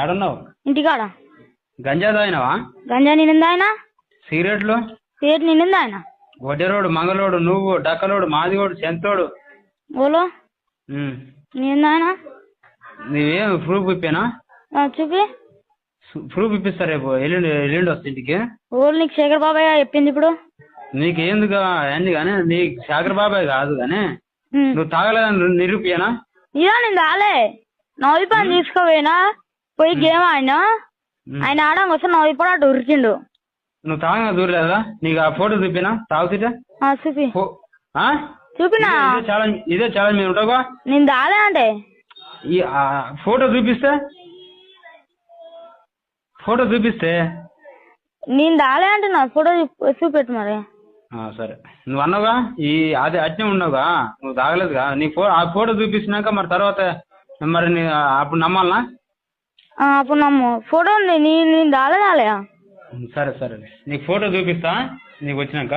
ఏడున్నావు? ఇంటికాడ. గంజా తాగినావా? గంజా నిన్నిందా ఆయన? సిగరెట్లు? సిగరెట్ నిన్నిందా ఆయన? వడ్డెరోడు, మంగళోడు, నువ్వు, డక్కలోడు, మాదిగోడు, సెంతోడు. ఓలో నిన్నిందా ఆయన? నీవేం ప్రూఫ్ ఇప్పేనా? చూపి. ప్రూఫ్ ఇప్పిస్తా రేపు ఎల్లుండి వస్తా ఇంటికి. ఓళ్ళు నీకు శేఖర్ బాబాయ్ చెప్పింది ఇప్పుడు. నీకేందుకు ఏంది కానీ నీకు శేఖర్ బాబాయ్ కాదు కానీ నువ్వు తాగలేదని నిరూపియనా? ఇదా నేను తాలే. నవ్వి పని తీసుకోపోయినా పోయి గేమ్ ఆయన ఆడంగా వస్తే నవ్వి కూడా అటు ఉరికిండు. నువ్వు తాగగా దూరలేదా? నీకు ఆ ఫోటో చూపినా తాగుతుంటే? చూపి. చూపినా? ఇదే ఛాలెంజ్ మీద ఉంటావా? నేను తాలే అంటే ఈ ఫోటో చూపిస్తే నేను తాలే అంటున్నా. ఫోటో చూపెట్టు మరి. సరే నువ్వు అన్నావుగా అదే అట్నే ఉన్నావుగా, నువ్వు తాగలేదుగా. ఆ ఫోటో చూపించినాక మరి తర్వాత మరి అప్పుడు నమ్మాలనా? అప్పుడు నమ్ము. ఫోటో ఉంది నేను తాలే. సరే నీకు ఫోటో చూపిస్తా నీకు వచ్చినాక.